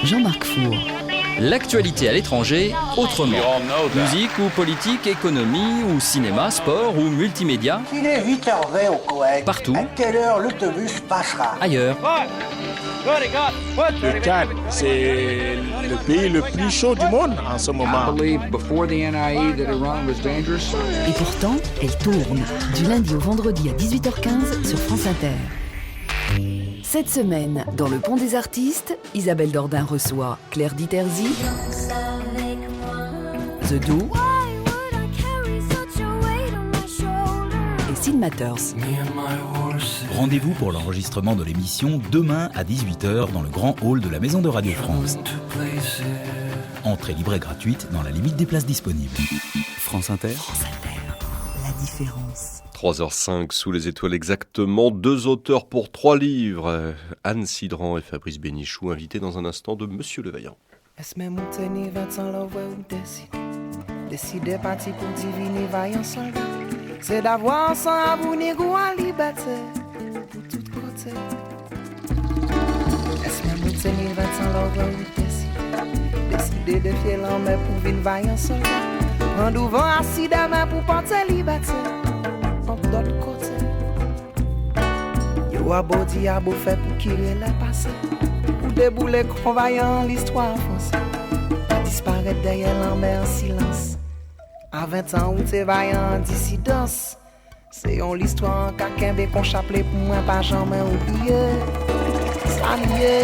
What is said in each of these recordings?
Jean-Marc Four. L'actualité à l'étranger, autrement. Musique ou politique, économie ou cinéma, sport ou multimédia. Il est 8h20 au Koweït. Partout. À quelle heure l'autobus passera? Ailleurs. Le Tchad, c'est le pays le plus chaud du monde en ce moment. Et pourtant, elle tourne. Du lundi au vendredi à 18h15 sur France Inter. Cette semaine, dans Le Pont des Artistes, Isabelle Dordain reçoit Claire Diterzi, The Do et Sid Matters. Rendez-vous pour l'enregistrement de l'émission demain à 18h dans le grand hall de la Maison de Radio France. Entrée libre et gratuite dans la limite des places disponibles. France Inter. France Inter, la différence. 3h05 sous les étoiles exactement, 2 auteurs pour 3 livres, Anne Sidran et Fabrice Bénichou, invités dans un instant de Monsieur Levaillant. Est-ce même Montaigne, Vincent Lovre ou décider parti pour diviner vaillant soldat, c'est d'avoir ensemble vous négo en liberté pour tout côté. Est-ce même Montaigne, Vincent Lovre ou décider de fier l'homme pour vivre vaillant soldat, prendre vent assis demain pour porter liberté d'autre côté. Yo a beau dire, a beau fait pour qu'il le passé, pour débouler convaillant l'histoire française, disparaître derrière l'enmer en silence. À 20 ans où t'es vaillant en dissidence, c'est on l'histoire en caquin qu'on chapelet pour moi pas jamais oublié. Saluer.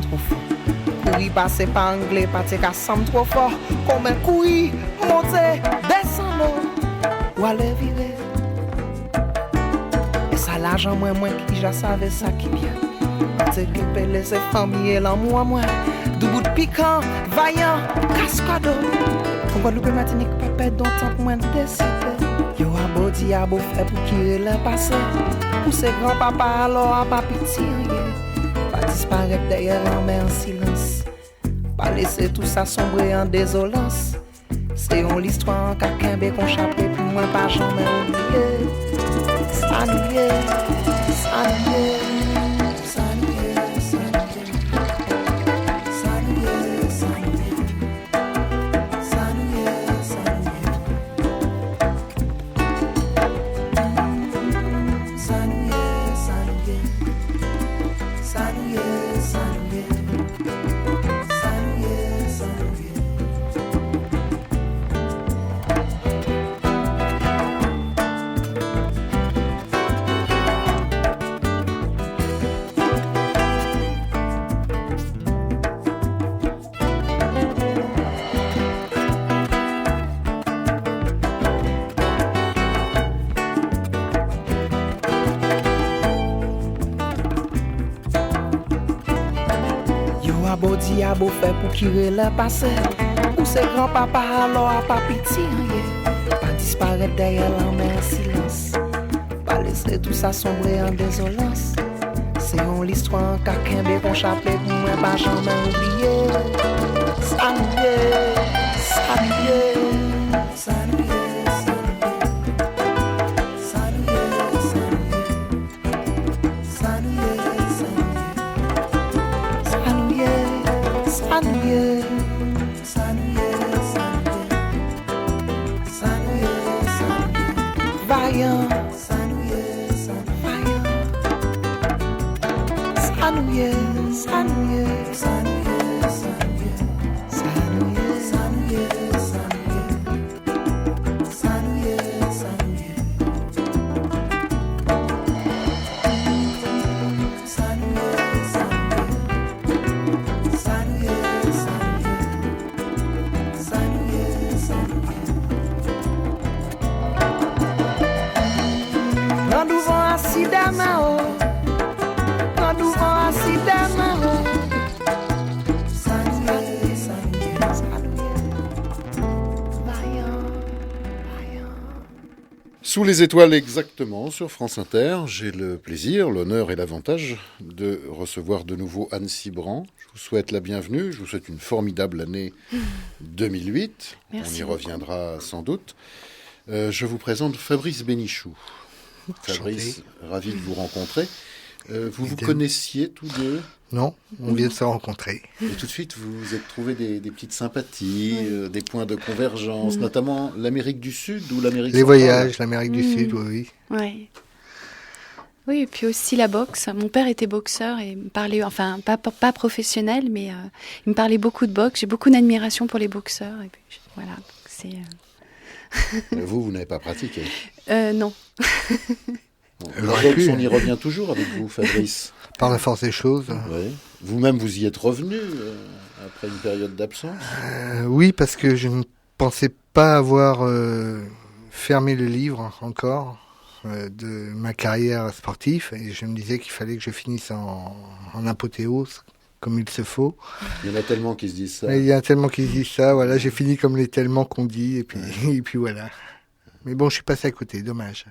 Trop fort. Courir passer par anglais, partir qu'à somme trop fort. Comme un couille, monter, descendre, ou aller virer. Et ça l'argent moins qui já savais ça qui bien. T'es grippé les familles et l'amour à moi. Du bout de piquant, vaillant, cascado. En Guadeloupe, Martinique, papa dont tant que moins de décider. Yo a beau dire, a beau fait pour qu'il le passé. Pour ses grands-papas, alors à pas pitié. Pas disparaître derrière l'enmer en silence, pas laisser tout ça sombrer en désolance. C'est on l'histoire en caquin qu'on chapelet pour moi pas jamais oublié. Ça nous y est, ça nous y est. Body a beau fait pour qu'il le passé. Pour ses grands-papas alors à pas pitié. Pas disparaître derrière l'enmer en silence. Pas laisser tout ça sombrer en désolance. C'est on l'histoire en caquin qu'on chapelet pour moi pas jamais oublié. Ça nous y est, ça nous y est, ça nous y est. Vaillant, ça nous y est, ça nous y est, ça nous y est, ça nous y est, ça nous y est, ça nous y est. accidama, oh. Quand nous vent accidama, oh. Sous les étoiles exactement, sur France Inter, j'ai le plaisir, l'honneur et l'avantage de recevoir de nouveau Anne Cibrand. Je vous souhaite la bienvenue, je vous souhaite une formidable année 2008. Merci. On y reviendra sans doute. Je vous présente Fabrice Bénichou. Fabrice, ravi de vous rencontrer. Vous connaissiez tous deux? Non, on vient de se rencontrer. Et tout de suite, vous vous êtes trouvé des petites sympathies, des points de convergence, notamment l'Amérique du Sud ou l'Amérique Les centrale. voyages, l'Amérique du Sud, oui. Ouais. Oui, et puis aussi la boxe. Mon père était boxeur et me parlait, enfin, pas professionnel, mais il me parlait beaucoup de boxe. J'ai beaucoup d'admiration pour les boxeurs. Et puis, voilà, donc c'est... Vous n'avez pas pratiqué? Non. Bon, la boxe, on y revient toujours avec vous, Fabrice. Par la force des choses. Oui. Vous-même, vous y êtes revenu après une période d'absence? Oui, parce que je ne pensais pas avoir fermé le livre encore de ma carrière sportive. Et je me disais qu'il fallait que je finisse en apothéose, comme il se faut. Il y en a tellement qui se disent ça. Et il y en a tellement qui se disent ça. Voilà, j'ai fini comme les tellement qu'on dit. Et puis, et puis voilà. Mais bon, je suis passé à côté, dommage.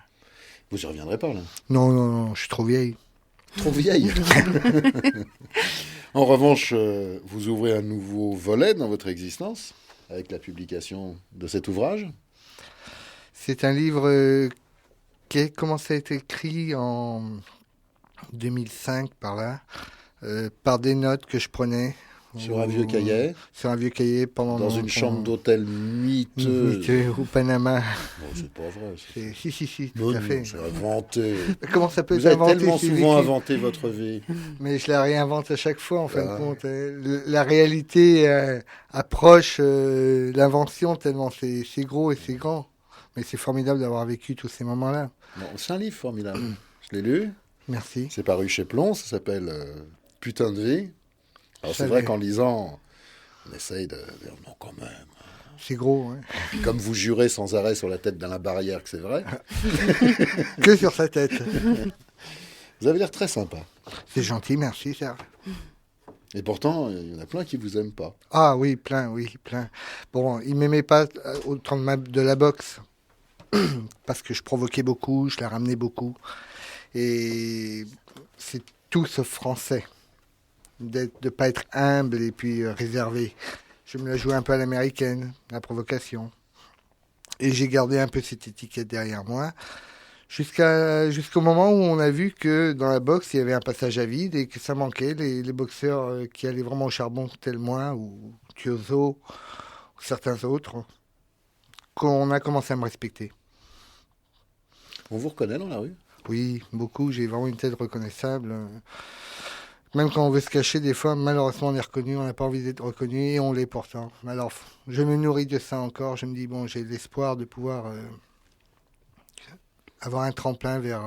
Vous y reviendrez pas, là? Non, je suis trop vieille. Trop vieille. En revanche, vous ouvrez un nouveau volet dans votre existence avec la publication de cet ouvrage. C'est un livre qui a commencé à être écrit en 2005 par là, par des notes que je prenais. Sur un vieux cahier. Sur un vieux cahier pendant... Dans une chambre d'hôtel miteuse. Miteux, au Panama. Bon, c'est pas vrai. Si, tout Non, à fait. c'est inventé. Comment ça peut Vous être inventé? avez tellement souvent inventé votre vie. Mais je la réinvente à chaque fois, en fin de compte. La réalité approche l'invention tellement c'est gros et c'est grand. Mais c'est formidable d'avoir vécu tous ces moments-là. Bon, c'est un livre formidable. Je l'ai lu. Merci. C'est paru chez Plon. Ça s'appelle Putain de vie. Alors c'est vrai qu'en lisant, on essaye de dire non quand même. C'est gros, hein. Puis comme vous jurez sans arrêt sur la tête d'Alain Barrière que c'est vrai. Que sur sa tête. Vous avez l'air très sympa. C'est gentil, merci Serge. Et pourtant, il y en a plein qui vous aiment pas. Ah oui, plein. Bon, ils m'aimaient pas au temps de la boxe. Parce que je provoquais beaucoup, je la ramenais beaucoup. Et c'est tout sauf français. De ne pas être humble et puis réservé. Je me la jouais un peu à l'américaine, la provocation. Et j'ai gardé un peu cette étiquette derrière moi, jusqu'au moment où on a vu que dans la boxe, il y avait un passage à vide et que ça manquait, les boxeurs qui allaient vraiment au charbon, tel moi, ou Thiozo, ou certains autres, qu'on a commencé à me respecter. On vous reconnaît dans la rue? Oui, beaucoup, j'ai vraiment une tête reconnaissable. Même quand on veut se cacher, des fois, malheureusement, on est reconnu, on n'a pas envie d'être reconnu, et on l'est pourtant. Alors, je me nourris de ça encore, je me dis, bon, j'ai l'espoir de pouvoir avoir un tremplin vers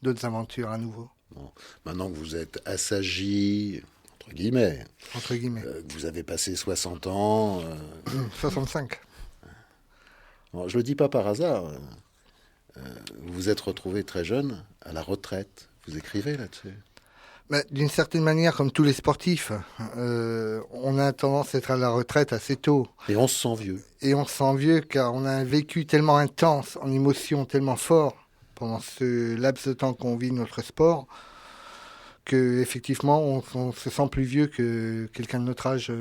d'autres aventures à nouveau. Bon. Maintenant que vous êtes assagi, entre guillemets, que vous avez passé 60 ans... 65. Bon, je ne le dis pas par hasard, vous vous êtes retrouvé très jeune à la retraite. Vous écrivez là-dessus? D'une certaine manière, comme tous les sportifs, on a tendance à être à la retraite assez tôt. Et on se sent vieux. Et on se sent vieux car on a un vécu tellement intense, en émotion tellement fort pendant ce laps de temps qu'on vit notre sport, qu'effectivement, on se sent plus vieux que quelqu'un de notre âge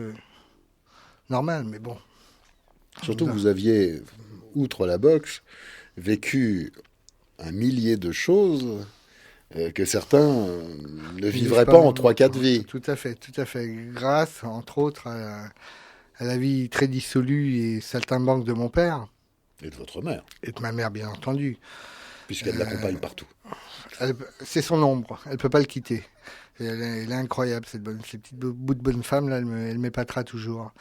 normal. Mais bon. Surtout que vous aviez, outre la boxe, vécu un millier de choses... que certains ne vivraient pas en 3-4 vies. Tout à fait. Grâce, entre autres, à la vie très dissolue et saltimbanque de mon père. Et de votre mère. Et de ma mère, bien entendu. Puisqu'elle l'accompagne partout. C'est son ombre, elle ne peut pas le quitter. Elle est incroyable, ces petites bouts de bonne femme, là, elle m'épatera toujours.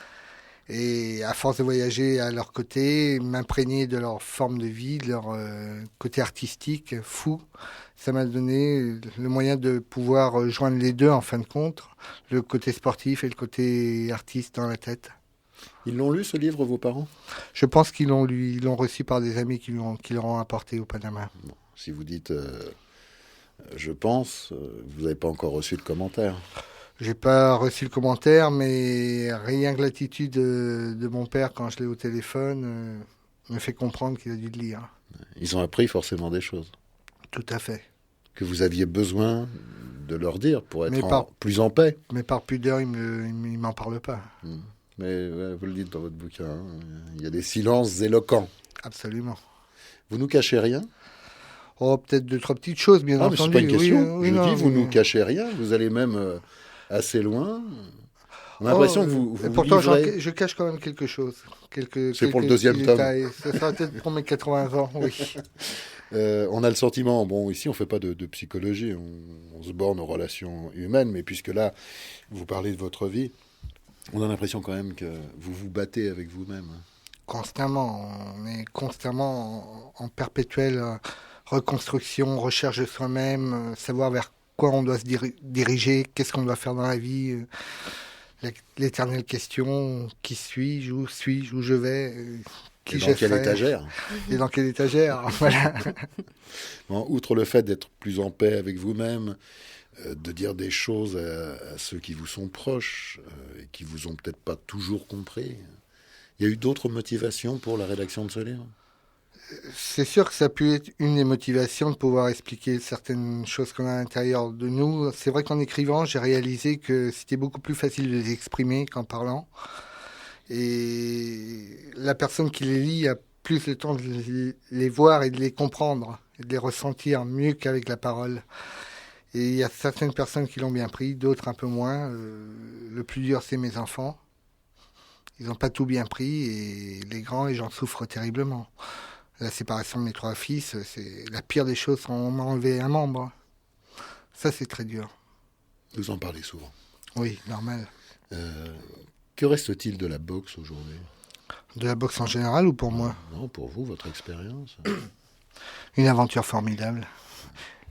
Et à force de voyager à leur côté, m'imprégner de leur forme de vie, de leur côté artistique fou, ça m'a donné le moyen de pouvoir joindre les deux en fin de compte, le côté sportif et le côté artiste dans la tête. Ils l'ont lu, ce livre, vos parents? Je pense qu'ils l'ont lu, ils l'ont reçu par des amis qui leur ont apporté au Panama. Bon, si vous dites je pense. Vous n'avez pas encore reçu de commentaire. J'ai pas reçu le commentaire, mais rien que l'attitude de mon père quand je l'ai au téléphone me fait comprendre qu'il a dû le lire. Ils ont appris forcément des choses. Tout à fait. Que vous aviez besoin de leur dire pour être plus en paix. Mais par pudeur, ils m'en parlent pas. Mais vous le dites dans votre bouquin, hein, il y a des silences éloquents. Absolument. Vous nous cachez rien ? Oh, peut-être 2-3 petites choses, bien entendu. Mais c'est pas une question. Oui, je dis, vous nous cachez rien. Vous allez même assez loin. On a l'impression que vous pourtant, livrez... je cache quand même quelque chose. C'est pour le deuxième tome. Ce sera peut-être pour mes 80 ans, oui. On a le sentiment, ici on ne fait pas de psychologie, on se borne aux relations humaines, mais puisque là, vous parlez de votre vie, on a l'impression quand même que vous vous battez avec vous-même. Constamment, on est constamment en perpétuelle reconstruction, recherche de soi-même, savoir vers quoi on doit se diriger, qu'est-ce qu'on doit faire dans la vie, l'éternelle question, qui suis-je, où je vais, qui et dans quelle étagère. Et dans quelle étagère, voilà. Bon, outre le fait d'être plus en paix avec vous-même, de dire des choses à ceux qui vous sont proches et qui vous ont peut-être pas toujours compris, il y a eu d'autres motivations pour la rédaction de ce livre ? C'est sûr que ça a pu être une des motivations de pouvoir expliquer certaines choses qu'on a à l'intérieur de nous. C'est vrai qu'en écrivant, j'ai réalisé que c'était beaucoup plus facile de les exprimer qu'en parlant. Et la personne qui les lit a plus le temps de les voir et de les comprendre, et de les ressentir mieux qu'avec la parole. Et il y a certaines personnes qui l'ont bien pris, d'autres un peu moins. Le plus dur, c'est mes enfants. Ils n'ont pas tout bien pris et les grands, et j'en souffre terriblement. La séparation de mes 3 fils, c'est la pire des choses, on m'a enlevé un membre. Ça, c'est très dur. Vous en parlez souvent. Oui, normal. Que reste-t-il de la boxe aujourd'hui ? De la boxe en général ou pour moi ? Non, pour vous, votre expérience. Une aventure formidable.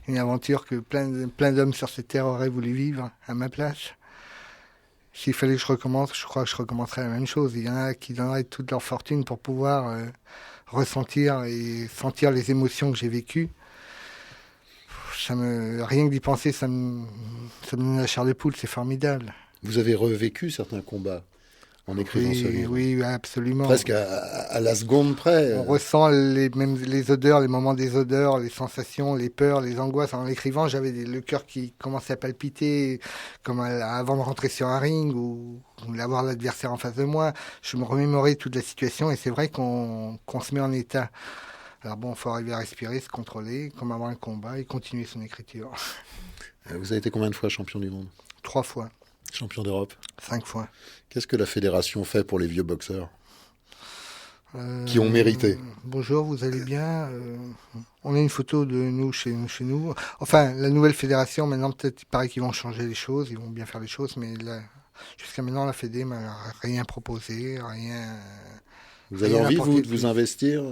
Une aventure que plein d'hommes sur cette terre auraient voulu vivre à ma place. S'il fallait que je recommence, je crois que je recommencerais la même chose. Il y en a qui donneraient toute leur fortune pour pouvoir ressentir et sentir les émotions que j'ai vécues. Rien que d'y penser, ça me donne la chair de poule, c'est formidable. Vous avez revécu certains combats en écrivant ce livre. Oui, absolument. Presque à la seconde près. On ressent les odeurs, les moments des odeurs, les sensations, les peurs, les angoisses. En l'écrivant, j'avais le cœur qui commençait à palpiter comme avant de rentrer sur un ring ou d'avoir l'adversaire en face de moi. Je me remémorais toute la situation et c'est vrai qu'on se met en état. Alors bon, il faut arriver à respirer, se contrôler, comme avant un combat et continuer son écriture. Vous avez été combien de fois champion du monde ? 3 fois. Champion d'Europe ? 5 fois. Qu'est-ce que la fédération fait pour les vieux boxeurs qui ont mérité ? Bonjour, vous allez bien ? On a une photo de nous chez nous. Enfin, la nouvelle fédération, maintenant, peut-être, il paraît qu'ils vont changer les choses, ils vont bien faire les choses, mais là, jusqu'à maintenant, la Fédé m'a rien proposé, rien... Vous avez envie, vous, de vous investir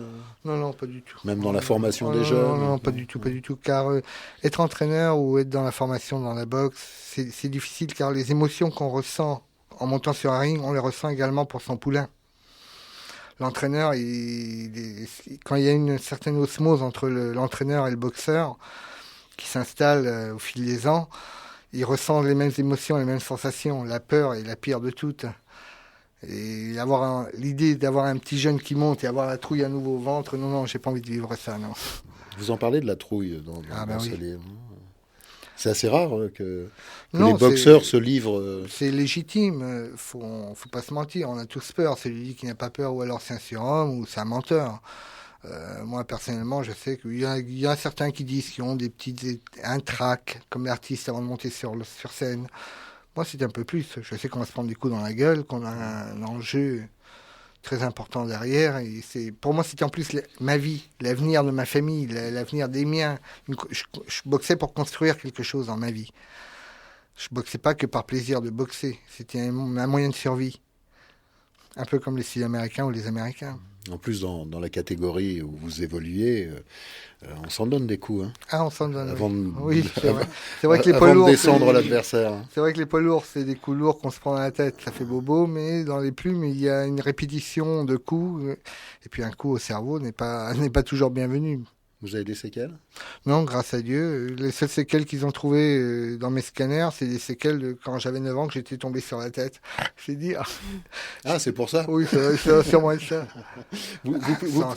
Non, pas du tout. Même dans la formation des jeunes ? Non, pas du tout. Car être entraîneur ou être dans la formation dans la boxe, c'est difficile, car les émotions qu'on ressent en montant sur un ring, on les ressent également pour son poulain. L'entraîneur, quand il y a une certaine osmose entre l'entraîneur et le boxeur qui s'installe au fil des ans, il ressent les mêmes émotions, les mêmes sensations. La peur est la pire de toutes. Et l'idée d'avoir un petit jeune qui monte et avoir la trouille à nouveau au ventre, non, j'ai pas envie de vivre ça, non. Vous en parlez de la trouille dans ce oui. livre. C'est assez rare que les boxeurs se livrent. C'est légitime, faut pas se mentir, on a tous peur. Celui qui n'a pas peur, ou alors c'est un surhomme, ou c'est un menteur. Moi, personnellement, je sais qu'il y a certains qui disent qu'ils ont un trac, comme l'artiste avant de monter sur scène. Moi, c'est un peu plus. Je sais qu'on va se prendre des coups dans la gueule, qu'on a un enjeu très important derrière. Et pour moi, c'était en plus ma vie, l'avenir de ma famille, l'avenir des miens. Je boxais pour construire quelque chose dans ma vie. Je boxais pas que par plaisir de boxer. C'était un moyen de survie. Un peu comme les Sud-Américains ou les Américains. En plus, dans la catégorie où vous évoluez, on s'en donne des coups. Hein. Ah, on s'en donne. Oui, c'est vrai que les poids lourds, lourds, descendre l'adversaire. C'est vrai que les poids lourds, c'est des coups lourds qu'on se prend dans la tête. Ça fait bobo, mais dans les plumes, il y a une répétition de coups. Et puis un coup au cerveau n'est pas toujours bienvenu. Vous avez des séquelles? Non, grâce à Dieu. Les seules séquelles qu'ils ont trouvées dans mes scanners, c'est des séquelles de quand j'avais 9 ans que j'étais tombé sur la tête. C'est dire. Ah, c'est pour ça? Oui, ça va sûrement être ça. Vous...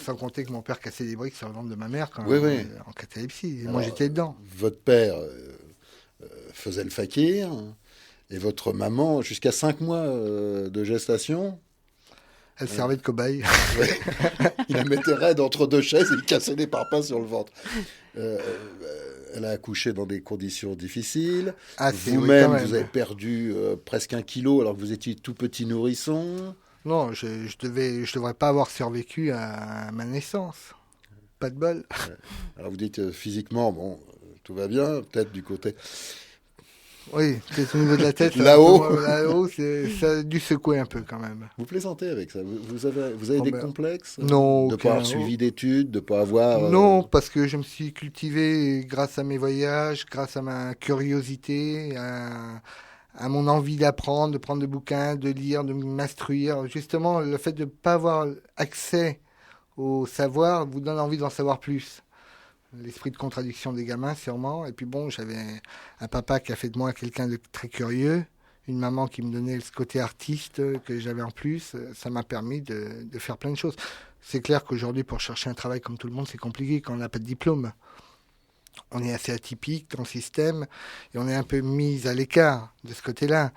Sans compter que mon père cassait des briques sur le ventre de ma mère quand en catalepsie. Et moi, j'étais dedans. Votre père faisait le fakir et votre maman, jusqu'à 5 mois de gestation... Elle servait de cobaye. Ouais. Il la mettait raide entre 2 chaises et il cassait des parpaings sur le ventre. Elle a accouché dans des conditions difficiles. Vous-même, vous avez perdu presque 1 kilo alors que vous étiez tout petit nourrisson. Non, je devrais pas avoir survécu à ma naissance. Pas de bol. Alors vous dites physiquement, bon, tout va bien, peut-être du côté... Oui, peut-être au niveau de la tête. Là-haut, ça a dû secouer un peu quand même. Vous plaisantez avec ça? Vous avez des complexes? Non. De ne pas avoir suivi d'études, de ne pas avoir... Non, parce que je me suis cultivé grâce à mes voyages, grâce à ma curiosité, à mon envie d'apprendre, de prendre des bouquins, de lire, de m'instruire. Justement, le fait de ne pas avoir accès au savoir vous donne envie d'en savoir plus. L'esprit de contradiction des gamins, sûrement. Et puis bon, j'avais un papa qui a fait de moi quelqu'un de très curieux, une maman qui me donnait ce côté artiste que j'avais en plus. Ça m'a permis de faire plein de choses. C'est clair qu'aujourd'hui, pour chercher un travail comme tout le monde, c'est compliqué quand on n'a pas de diplôme. On est assez atypique dans le système et on est un peu mis à l'écart de ce côté-là.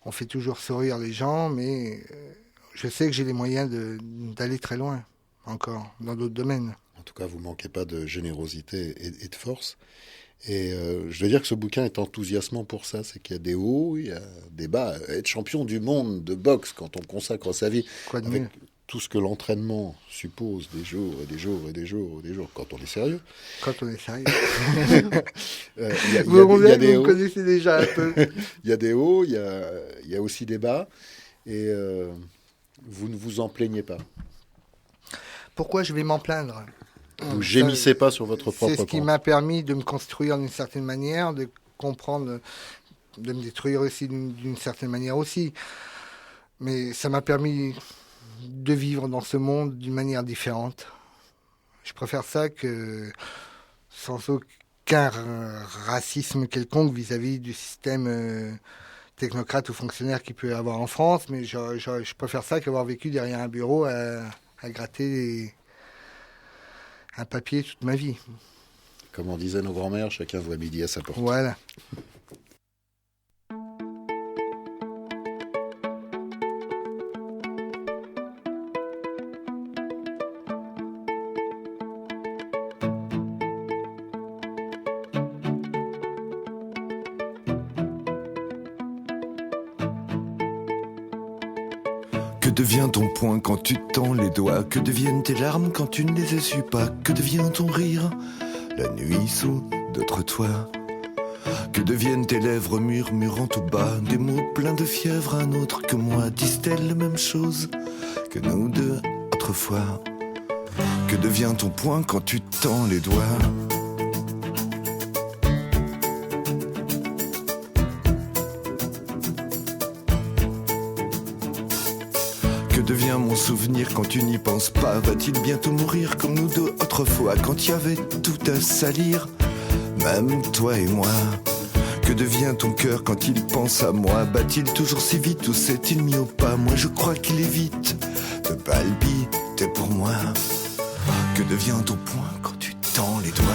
On fait toujours sourire les gens, mais je sais que j'ai les moyens d'aller très loin, encore, dans d'autres domaines. En tout cas, vous ne manquez pas de générosité et de force. Et je dois dire que ce bouquin est enthousiasmant pour ça. C'est qu'il y a des hauts, il y a des bas. Être champion du monde de boxe, quand on consacre sa vie, avec tout ce que l'entraînement suppose, des jours et des jours et des jours et des jours, quand on est sérieux. Quand on est sérieux. Vous connaissez déjà un peu. Il y a des hauts, il y a aussi des bas. Et vous ne vous en plaignez pas. Pourquoi je vais m'en plaindre? Vous gémissez pas sur votre propre C'est ce qui m'a permis de me construire d'une certaine manière, de comprendre, de me détruire aussi d'une certaine manière aussi. Mais ça m'a permis de vivre dans ce monde d'une manière différente. Je préfère ça que sans aucun racisme quelconque vis-à-vis du système technocrate ou fonctionnaire qu'il peut y avoir en France, mais je préfère ça qu'avoir vécu derrière un bureau à gratter un papier toute ma vie. Comme on disait nos grands-mères, chacun voit midi à sa porte. Voilà. Que devient ton poing quand tu tends les doigts? Que deviennent tes larmes quand tu ne les essuies pas? Que devient ton rire la nuit sous d'autres toits? Que deviennent tes lèvres murmurant tout bas des mots pleins de fièvre? Un autre que moi disent-elles la même chose que nous deux autrefois? Que devient ton poing quand tu tends les doigts? Que devient mon souvenir quand tu n'y penses pas? Va-t-il bientôt mourir comme nous deux autrefois, quand il y avait tout à salir, même toi et moi? Que devient ton cœur quand il pense à moi? Bat-il toujours si vite ou s'est-il mis au pas? Moi je crois qu'il évite de palpiter pour moi. Que devient ton poing quand tu tends les doigts?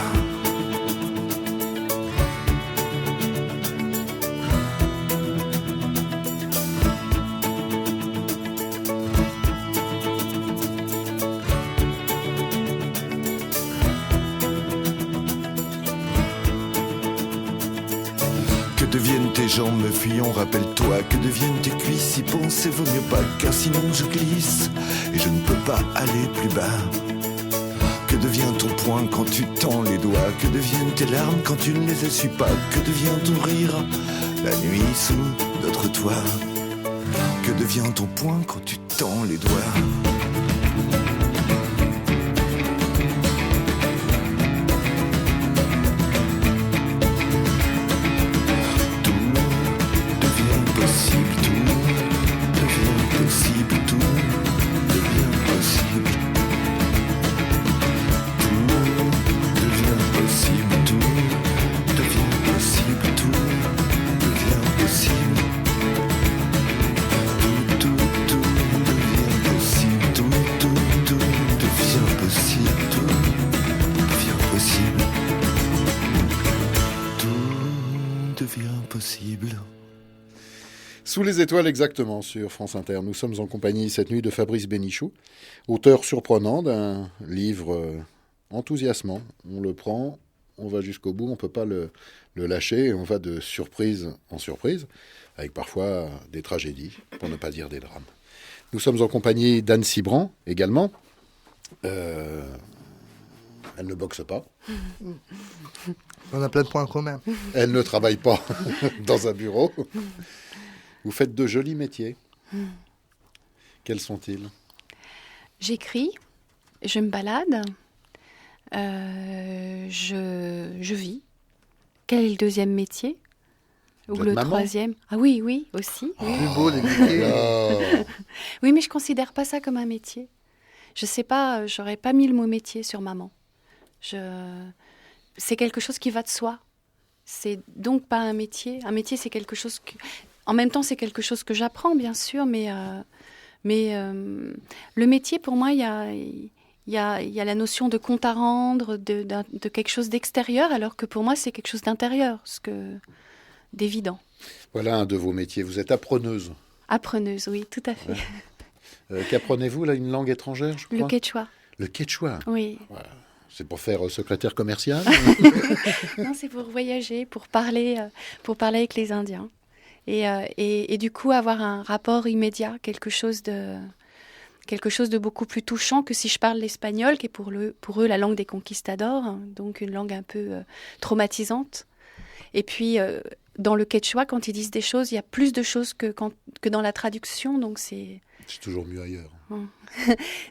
Que deviennent tes jambes me fuyant, rappelle-toi. Que deviennent tes cuisses, y penser vaut mieux pas, car sinon je glisse et je ne peux pas aller plus bas. Que devient ton poing quand tu tends les doigts? Que deviennent tes larmes quand tu ne les essuies pas? Que devient ton rire la nuit sous d'autres toits? Que devient ton poing quand tu tends les doigts? possible. Sous les étoiles exactement sur France Inter. Nous sommes en compagnie cette nuit de Fabrice Bénichou, auteur surprenant d'un livre enthousiasmant. On le prend, on va jusqu'au bout, on ne peut pas le lâcher et on va de surprise en surprise, avec parfois des tragédies, pour ne pas dire des drames. Nous sommes en compagnie d'Anne Cibrand également. Elle ne boxe pas. On a plein de points communs. Elle ne travaille pas dans un bureau. Vous faites de jolis métiers. Quels sont-ils ? J'écris, je me balade, je vis. Quel est le deuxième métier ? Ou le troisième ? Ah oui, aussi. Oui. Plus beau les métiers. Oui, mais je ne considère pas ça comme un métier. Je ne sais pas, j'aurais pas mis le mot métier sur maman. C'est quelque chose qui va de soi. C'est donc pas un métier. Un métier, c'est quelque chose que... En même temps, c'est quelque chose que j'apprends, bien sûr, mais le métier, pour moi, il y a la notion de compte à rendre, de quelque chose d'extérieur, alors que pour moi, c'est quelque chose d'intérieur, d'évident. Voilà un de vos métiers. Vous êtes appreneuse. Appreneuse, oui, tout à fait. Ouais. Qu'apprenez-vous, là, une langue étrangère, je crois ? Le quechua. Le quechua ? Oui. Voilà. C'est pour faire secrétaire commercial ? Non, c'est pour voyager, pour parler avec les Indiens. Et du coup, avoir un rapport immédiat, quelque chose de beaucoup plus touchant que si je parle l'espagnol, qui est pour eux la langue des conquistadors, hein, donc une langue un peu traumatisante. Et puis, dans le quechua, quand ils disent des choses, il y a plus de choses que dans la traduction, donc c'est... C'est toujours mieux ailleurs.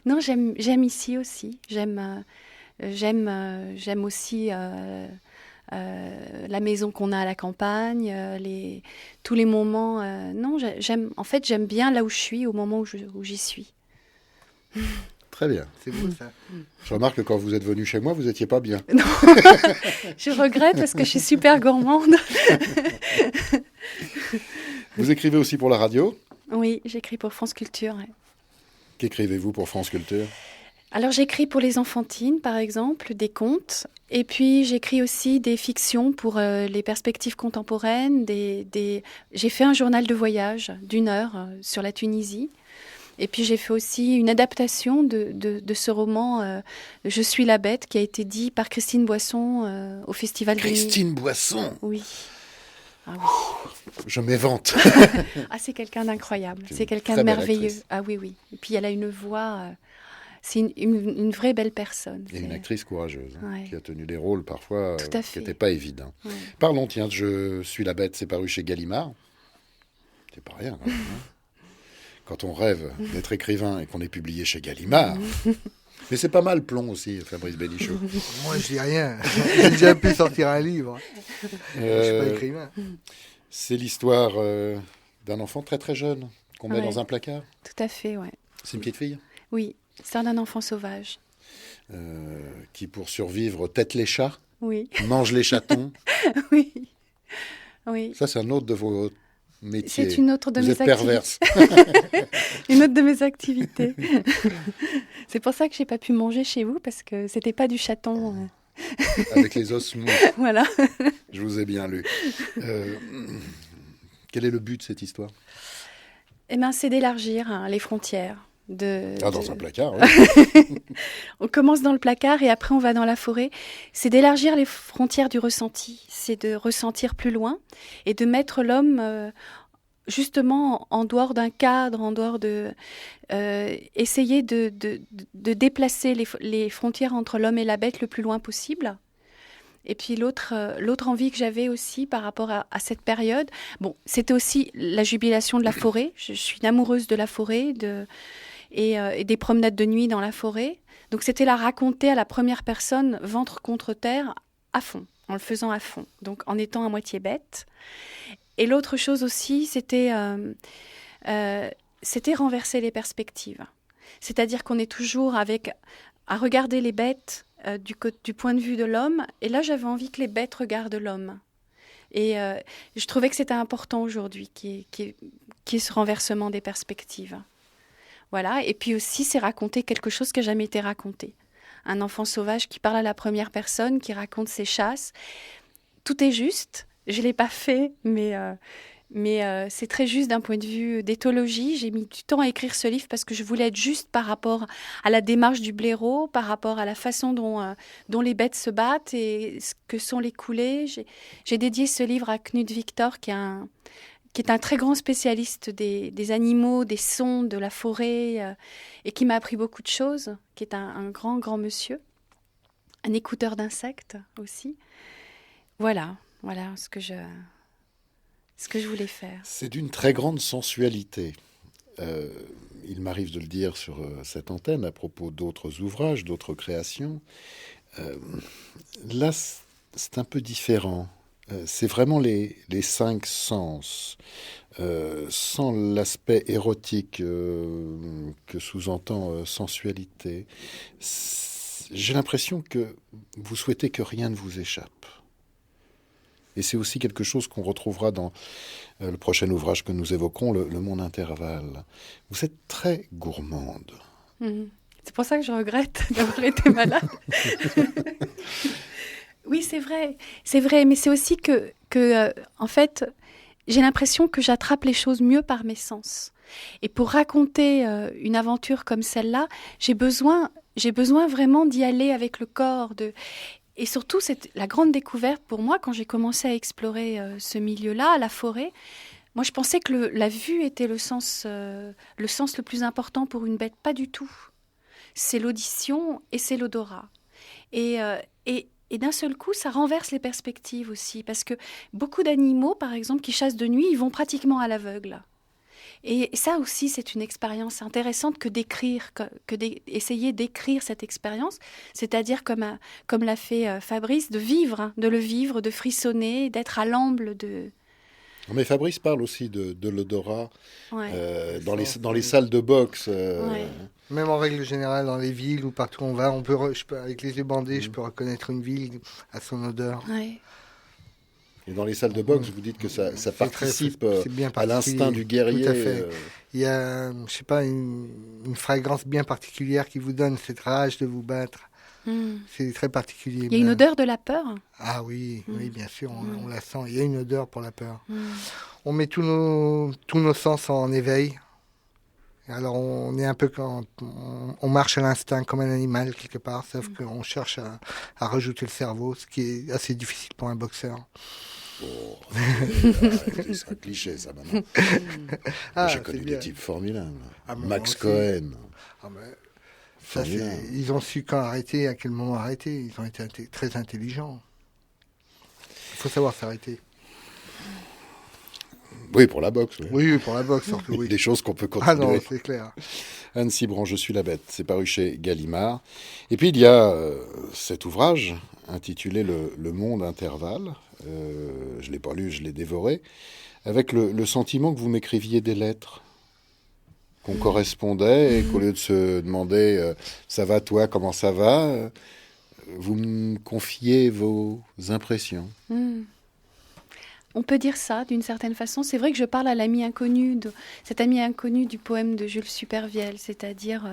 Non, j'aime ici aussi. J'aime aussi la maison qu'on a à la campagne, tous les moments. Non, j'aime bien là où je suis, au moment où j'y suis. Très bien. C'est beau ça. Je remarque que quand vous êtes venu chez moi, vous n'étiez pas bien. Non, je regrette parce que je suis super gourmande. Vous écrivez aussi pour la radio ? Oui, j'écris pour France Culture. Ouais. Qu'écrivez-vous pour France Culture ? Alors j'écris pour les enfantines, par exemple, des contes. Et puis j'écris aussi des fictions pour les perspectives contemporaines. J'ai fait un journal de voyage d'1 heure sur la Tunisie. Et puis j'ai fait aussi une adaptation de ce roman « Je suis la bête » qui a été dit par Christine Boisson au Festival de Nuit. Christine Boisson ? Oui. Ah oui. Je m'évente. Ah, c'est quelqu'un d'incroyable. C'est quelqu'un de merveilleux. Ah oui, oui. Et puis elle a une voix... c'est une vraie belle personne. Et une actrice courageuse, ouais. Qui a tenu des rôles parfois qui n'étaient pas évidents. Ouais. Parlons, tiens, Je suis la bête, c'est paru chez Gallimard. C'est pas rien, quand même, hein. Quand on rêve d'être écrivain et qu'on est publié chez Gallimard. Mais c'est pas mal Plomb aussi, Fabrice Bénichou. Moi, je dis rien. J'ai déjà pu sortir un livre. Je suis pas écrivain. C'est l'histoire d'un enfant très très jeune qu'on met dans un placard. Tout à fait, ouais. C'est une petite fille ? Oui, c'est un enfant sauvage. Qui, pour survivre, tête les chats, oui. Mange les chatons. Oui. Oui. Ça, c'est un autre de vos métiers. C'est une autre de Vous mes êtes perverse. Une autre de mes activités. C'est pour ça que j'ai pas pu manger chez vous, parce que c'était pas du chaton. Avec les os mous. Voilà. Je vous ai bien lu. Quel est le but de cette histoire ? Eh ben, c'est d'élargir les frontières. Dans un placard, oui. On commence dans le placard et après on va dans la forêt. C'est d'élargir les frontières du ressenti. C'est de ressentir plus loin et de mettre l'homme justement en dehors d'un cadre, en dehors de... essayer de déplacer les frontières entre l'homme et la bête le plus loin possible. Et puis l'autre envie que j'avais aussi par rapport à cette période, c'était aussi la jubilation de la forêt. Je suis une amoureuse de la forêt, et des promenades de nuit dans la forêt. Donc c'était la raconter à la première personne, ventre contre terre, à fond, en le faisant à fond, donc en étant à moitié bête. Et l'autre chose aussi, c'était renverser les perspectives. C'est-à-dire qu'on est toujours à regarder les bêtes du point de vue de l'homme, et là j'avais envie que les bêtes regardent l'homme. Et je trouvais que c'était important aujourd'hui, qu'il y ait ce renversement des perspectives. Voilà, et puis aussi, c'est raconter quelque chose qui n'a jamais été raconté. Un enfant sauvage qui parle à la première personne, qui raconte ses chasses. Tout est juste, Je ne l'ai pas fait, mais c'est très juste d'un point de vue d'éthologie. J'ai mis du temps à écrire ce livre parce que je voulais être juste par rapport à la démarche du blaireau, par rapport à la façon dont les bêtes se battent et ce que sont les coulées. J'ai dédié ce livre à Knut Victor, qui est un très grand spécialiste des animaux, des sons, de la forêt, et qui m'a appris beaucoup de choses, qui est un grand, grand monsieur, un écouteur d'insectes aussi. Voilà ce que je voulais faire. C'est d'une très grande sensualité. Il m'arrive de le dire sur cette antenne à propos d'autres ouvrages, d'autres créations. Là, c'est un peu différent. C'est vraiment les 5 sens, sans l'aspect érotique que sous-entend sensualité. J'ai l'impression que vous souhaitez que rien ne vous échappe. Et c'est aussi quelque chose qu'on retrouvera dans le prochain ouvrage que nous évoquerons, Le Monde Intervalle. Vous êtes très gourmande. C'est pour ça que je regrette d'avoir été malade. Oui, c'est vrai, mais c'est aussi que en fait, j'ai l'impression que j'attrape les choses mieux par mes sens. Et pour raconter une aventure comme celle-là, j'ai besoin vraiment d'y aller avec le corps. Et surtout, c'est la grande découverte pour moi quand j'ai commencé à explorer ce milieu-là, la forêt. Moi, je pensais que la vue était le sens le plus important pour une bête. Pas du tout. C'est l'audition et c'est l'odorat. Et d'un seul coup, ça renverse les perspectives aussi. Parce que beaucoup d'animaux, par exemple, qui chassent de nuit, ils vont pratiquement à l'aveugle. Et ça aussi, c'est une expérience intéressante que d'écrire, essayer d'écrire cette expérience, c'est-à-dire comme l'a fait Fabrice, de le vivre, de frissonner, d'être à l'amble de... Mais Fabrice parle aussi de l'odorat dans les salles de boxe. Même en règle générale, dans les villes ou partout où on va, avec les yeux bandés, je peux reconnaître une ville à son odeur. Ouais. Et dans les salles de boxe, vous dites que ça participe à l'instinct du guerrier. Tout à fait. Il y a, je sais pas, une fragrance bien particulière qui vous donne cette rage de vous battre. C'est très particulier. Il y a une odeur de la peur. Ah oui, oui, bien sûr, on la sent. Il y a une odeur pour la peur. On met tous nos sens en éveil. Alors on est un peu on marche à l'instinct comme un animal quelque part, sauf qu'on cherche à rajouter le cerveau, ce qui est assez difficile pour un boxeur. Oh, c'est un cliché ça maintenant. J'ai connu des types formidables. Max Cohen. Ils ont su quand arrêter, à quel moment arrêter. Ils ont été très intelligents. Il faut savoir s'arrêter. Oui, pour la boxe. Oui, pour la boxe surtout. Oui. Des choses qu'on peut continuer. Ah non, c'est clair. Anne Cibrand, Je suis la bête, c'est paru chez Gallimard. Et puis il y a cet ouvrage intitulé Le Monde Intervalle. Je ne l'ai pas lu, je l'ai dévoré. Avec le sentiment que vous m'écriviez des lettres. Qu'on correspondait et qu'au lieu de se demander ça va toi, comment ça va, vous me confiez vos impressions. On peut dire ça d'une certaine façon. C'est vrai que je parle à l'ami inconnu, cet ami inconnu du poème de Jules Supervielle, c'est-à-dire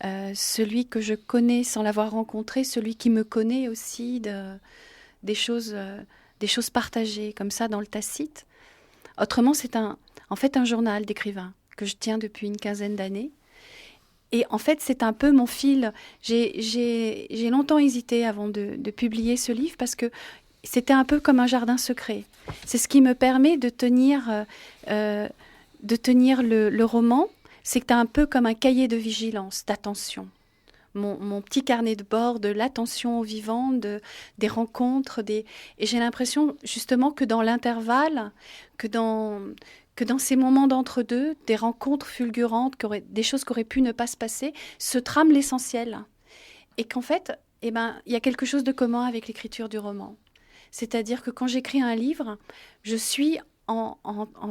celui que je connais sans l'avoir rencontré, celui qui me connaît aussi, des choses partagées comme ça dans le tacite. Autrement, c'est en fait un journal d'écrivain que je tiens depuis une quinzaine d'années. Et en fait, c'est un peu mon fil. J'ai longtemps hésité avant de publier ce livre parce que c'était un peu comme un jardin secret. C'est ce qui me permet de tenir le roman. C'est un peu comme un cahier de vigilance, d'attention. Mon petit carnet de bord de l'attention au vivant, des rencontres. Et j'ai l'impression justement que dans l'intervalle, que dans ces moments d'entre-deux, des rencontres fulgurantes, des choses qui auraient pu ne pas se passer, se trame l'essentiel. Et qu'en fait, il y a quelque chose de commun avec l'écriture du roman. C'est-à-dire que quand j'écris un livre, je suis en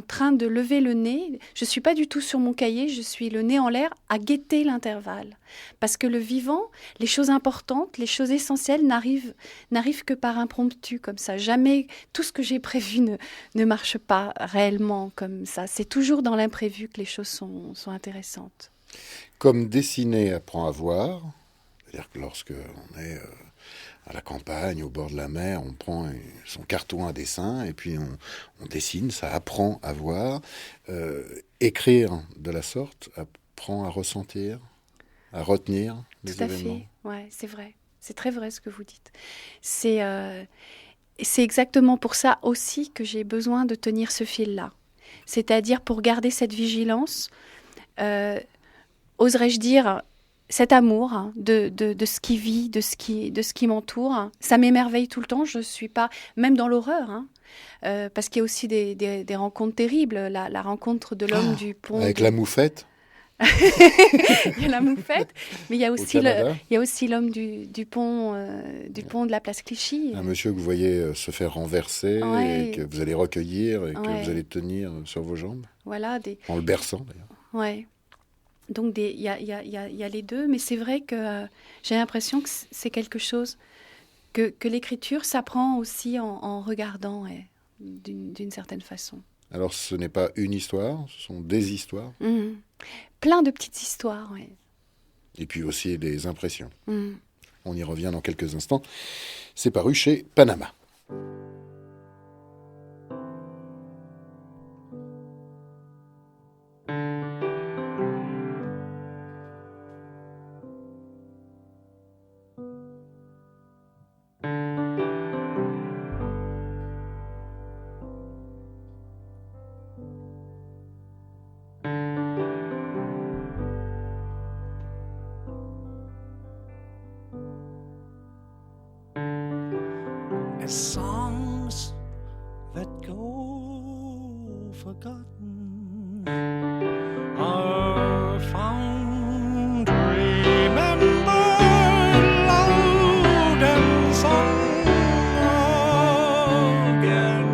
train de lever le nez. Je ne suis pas du tout sur mon cahier, je suis le nez en l'air à guetter l'intervalle. Parce que le vivant, les choses importantes, les choses essentielles n'arrivent que par impromptu, comme ça. Jamais tout ce que j'ai prévu ne marche pas réellement comme ça. C'est toujours dans l'imprévu que les choses sont intéressantes. Comme dessiner apprend à voir, c'est-à-dire que lorsque on est à la campagne, au bord de la mer, on prend son carton à dessin et puis on dessine, ça apprend à voir. Écrire de la sorte apprend à ressentir, à retenir les événements. Tout à fait, ouais, c'est vrai. C'est très vrai ce que vous dites. C'est exactement pour ça aussi que j'ai besoin de tenir ce fil-là. C'est-à-dire pour garder cette vigilance, oserais-je dire, cet amour de ce qui vit, de ce qui m'entoure. Ça m'émerveille tout le temps, je ne suis pas, même dans l'horreur, parce qu'il y a aussi des rencontres terribles. La rencontre de l'homme du pont... Avec la moufette. Il y a la moufette, mais il y a aussi l'homme du pont de la place Clichy. Un monsieur que vous voyez se faire renverser et que vous allez recueillir et que vous allez tenir sur vos jambes. Voilà, en le berçant d'ailleurs. Ouais. Donc il y a les deux, mais c'est vrai que j'ai l'impression que c'est quelque chose que l'écriture s'apprend aussi en regardant d'une certaine façon. Alors ce n'est pas une histoire, ce sont des histoires. Mmh. Plein de petites histoires, oui. Et puis aussi des impressions. Mmh. On y revient dans quelques instants. C'est paru chez Panama. Songs that go forgotten are found, remembered, loud and sung again.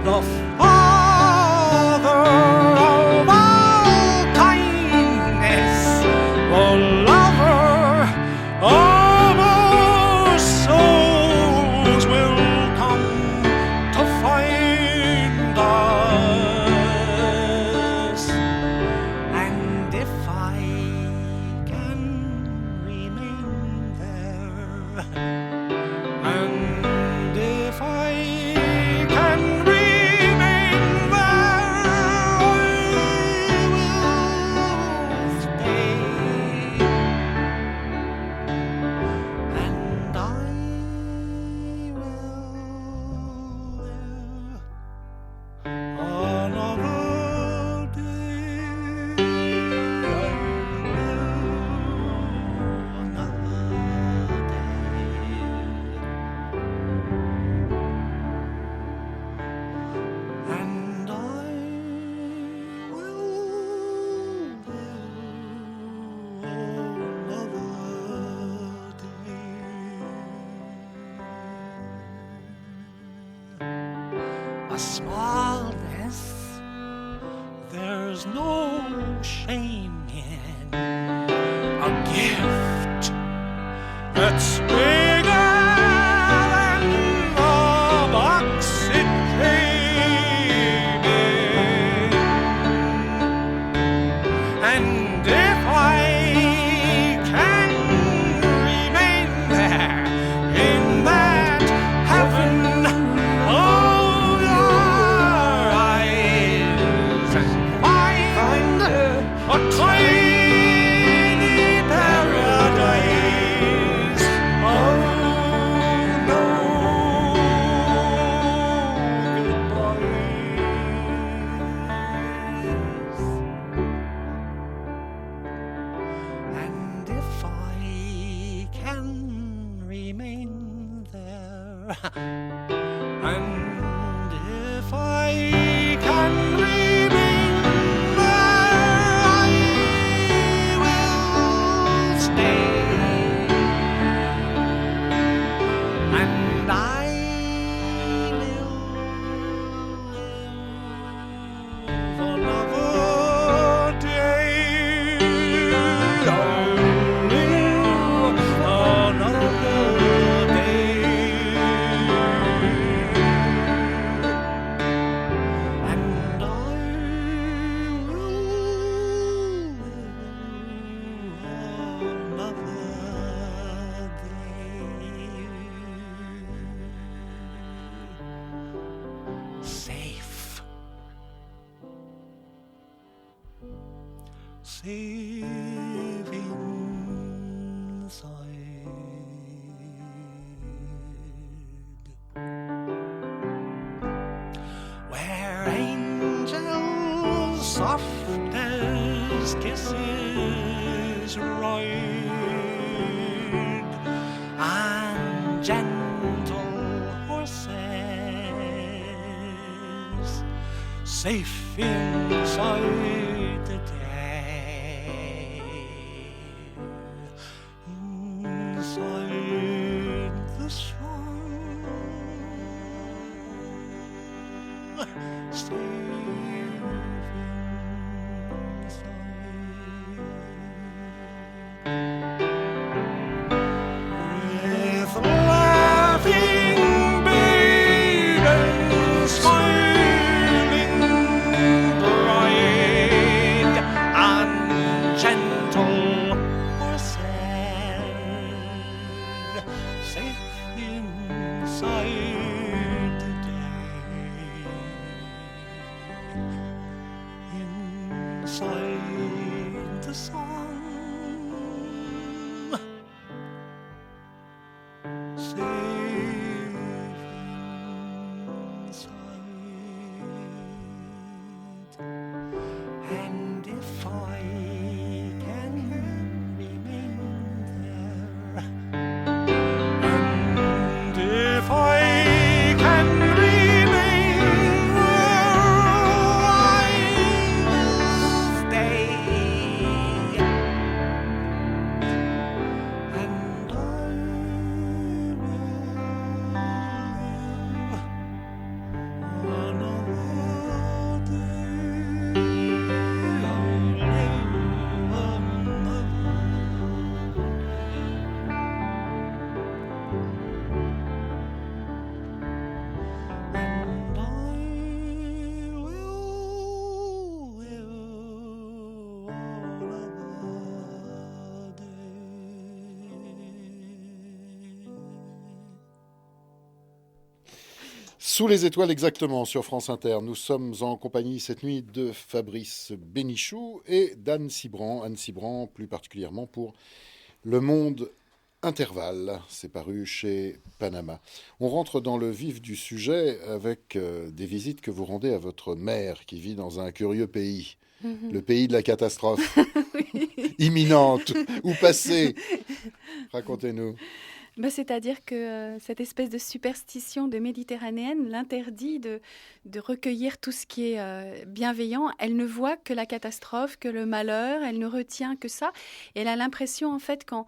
The Father of all kindness, the lover of souls will come to find us, and if I can remain there, and if I can remain there, I will stay, and I smallness, there's no shame in a gift that's bigger than the box it came in. And if I can remain there in that heaven of your eyes, and find a tiny paradise of no goodbyes. And if I can remain there, and if I can remain there, I will stay, and I will live another day. I'll live another day. And I will live another safe inside, where angels soft as kisses ride, and gentle horses safe inside the day, inside the swan, safe with laughing maidens smiling bright, and gentle horses safe inside the day, inside the sun. And if I can remain there, and if I can remain there, I will stay, and I will another day. Sous les étoiles exactement sur France Inter. Nous sommes en compagnie cette nuit de Fabrice Bénichou et d'Anne Cibrand. Anne Cibrand plus particulièrement pour Le Monde Intervalle. C'est paru chez Panama. On rentre dans le vif du sujet avec des visites que vous rendez à votre mère qui vit dans un curieux pays. Le pays de la catastrophe imminente ou passée. Racontez-nous. C'est-à-dire que cette espèce de superstition de méditerranéenne l'interdit de recueillir tout ce qui est bienveillant. Elle ne voit que la catastrophe, que le malheur, elle ne retient que ça. Et elle a l'impression, en fait, qu'en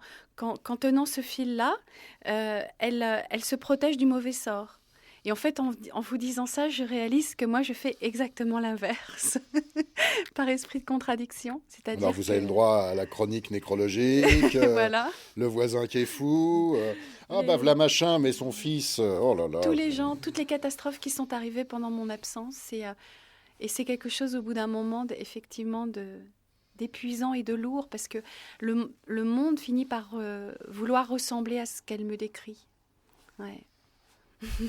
tenant ce fil-là, elle se protège du mauvais sort. Et en fait, en vous disant ça, je réalise que moi, je fais exactement l'inverse, par esprit de contradiction. C'est-à-dire Alors, vous avez le droit à la chronique nécrologique, voilà. Le voisin qui est fou, v'là machin, mais son fils, oh là là. Tous les gens, toutes les catastrophes qui sont arrivées pendant mon absence, et c'est quelque chose au bout d'un moment, effectivement, d'épuisant et de lourd, parce que le monde finit par vouloir ressembler à ce qu'elle me décrit. Ouais.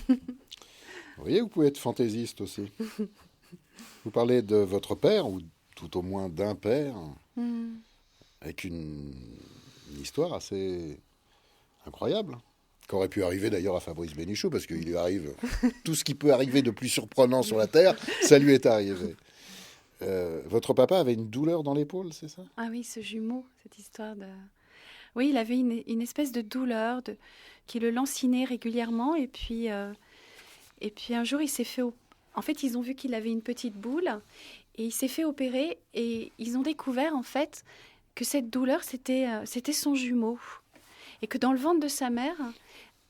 Vous voyez, vous pouvez être fantaisiste aussi. Vous parlez de votre père, ou tout au moins d'un père, avec une histoire assez incroyable, qui aurait pu arriver d'ailleurs à Fabrice Bénichou, parce qu'il lui arrive tout ce qui peut arriver de plus surprenant sur la Terre, ça lui est arrivé. Votre papa avait une douleur dans l'épaule, c'est ça ? Ah oui, ce jumeau, cette histoire de... Oui, il avait une espèce de douleur qui le lancinait régulièrement. Et puis un jour, il s'est fait... En fait, ils ont vu qu'il avait une petite boule et il s'est fait opérer. Et ils ont découvert, en fait, que cette douleur, c'était son jumeau. Et que dans le ventre de sa mère,